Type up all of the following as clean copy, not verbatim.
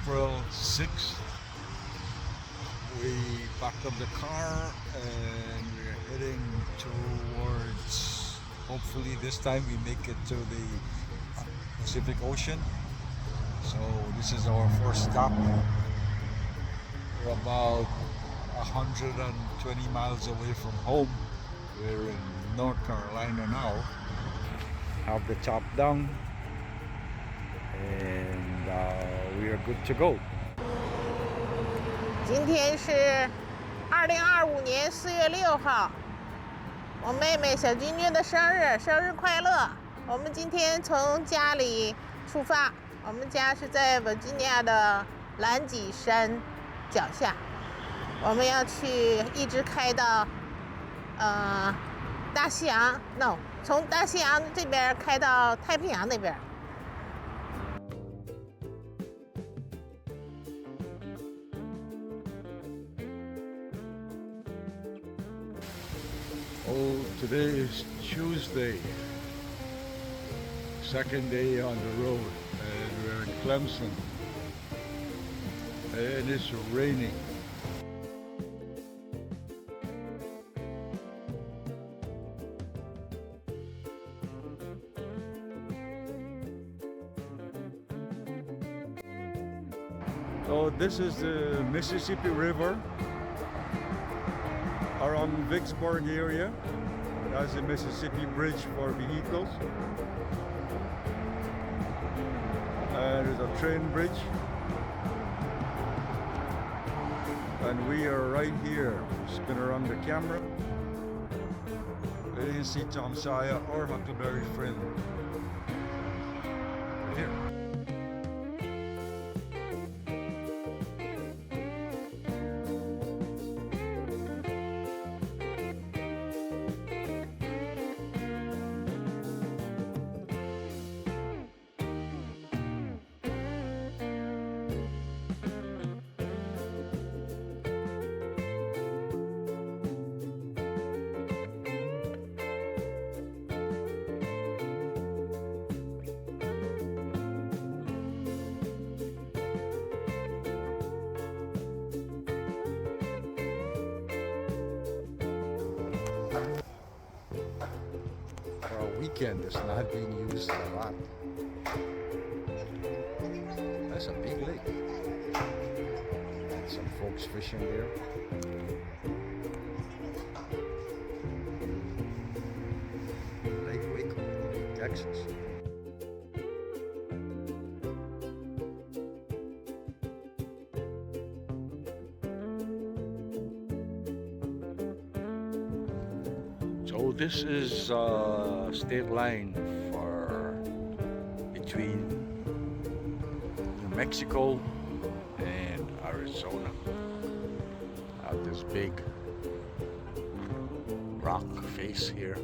April 6th. We packed up the car and we're heading towards, hopefully this time we make it to the Pacific Ocean. So this is our first stop. We're about 120 miles away from home. We're in North Carolina now. Have the top down and we are good to go. 今天是2025年4月6号，我妹妹小君君的生日，生日快乐！我们今天从家里出发，我们家是在维吉尼亚的兰吉山脚下，我们要去一直开到大西洋 ，no， 从大西洋这边开到太平洋那边。Oh, today is Tuesday, second day on the road, and we're in Clemson, and it's raining. So this is the Mississippi River around Vicksburg area. That's the Mississippi Bridge for vehicles. There's a train bridge. And we are right here. Spin around the camera. You can see Tom Sawyer or Huckleberry Finn. Right here. Weekend is not being used a lot. That's a big lake. And some folks fishing there. Lake Waco, Texas. So this is state line for between New Mexico and Arizona. This big rock face here.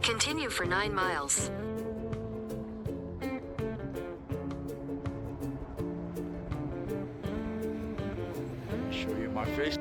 Continue for 9 miles. Show you my face.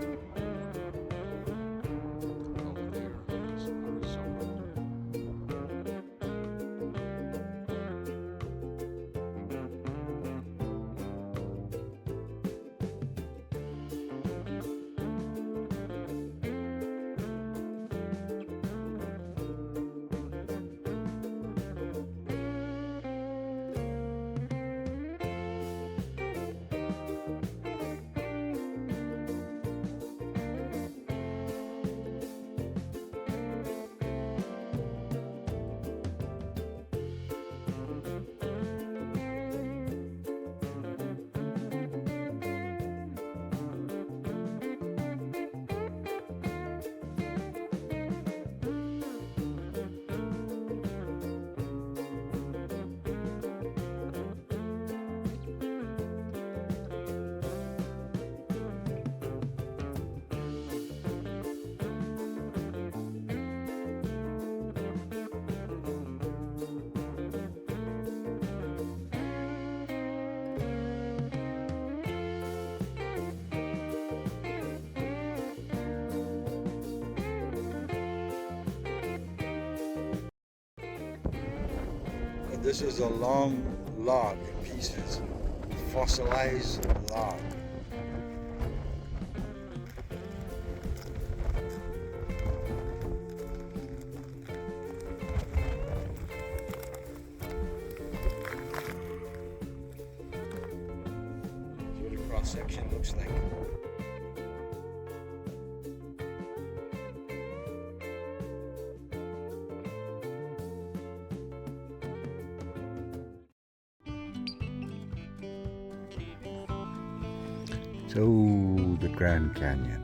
This is a long log in pieces, fossilized log. That's what the cross section looks like. So, the Grand Canyon.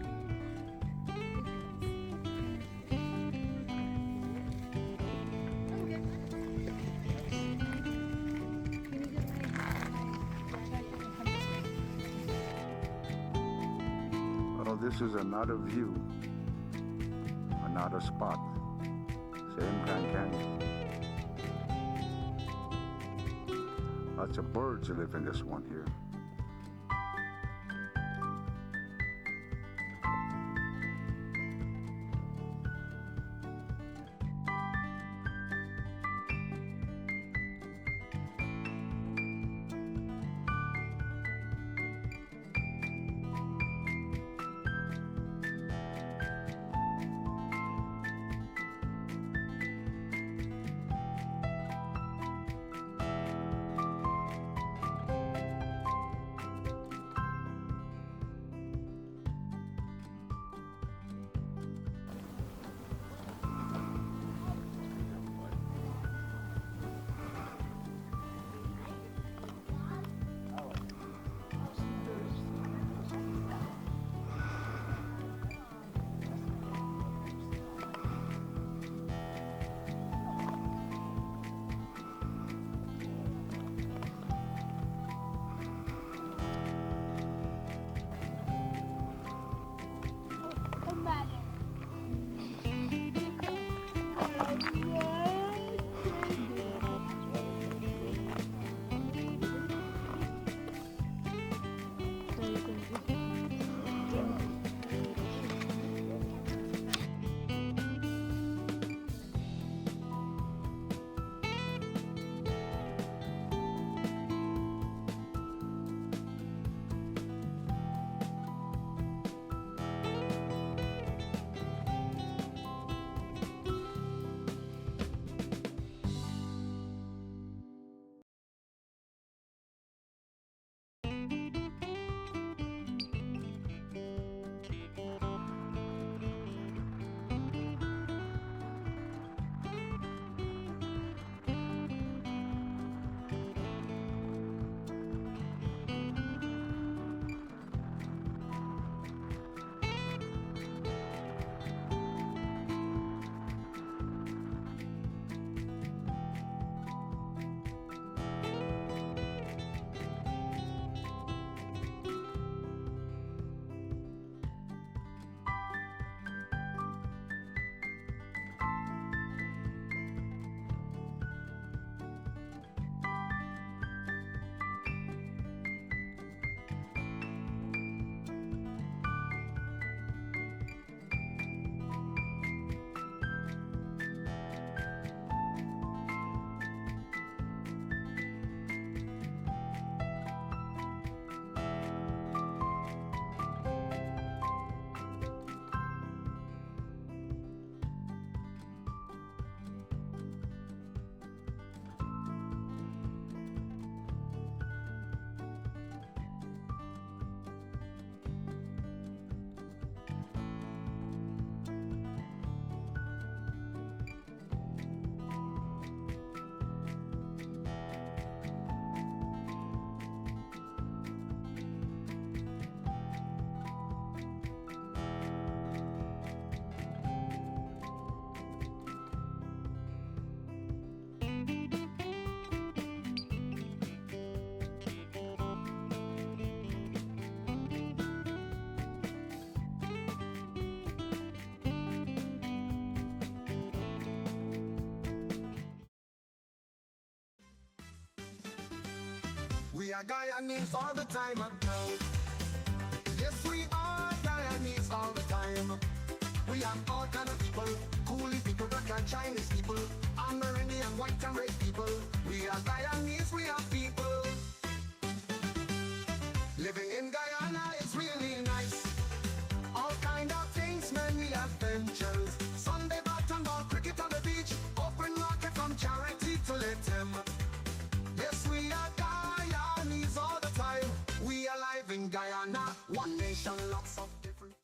Well, this is another view, another spot. Same Grand Canyon. Lots of birds live in this one here. We are Guyanese all the time. Yes, we are Guyanese all the time. We have all kind of people, coolie people, black and Chinese people, Amerindian, white and red people. We are Guyanese, we are people. Living in Guyana.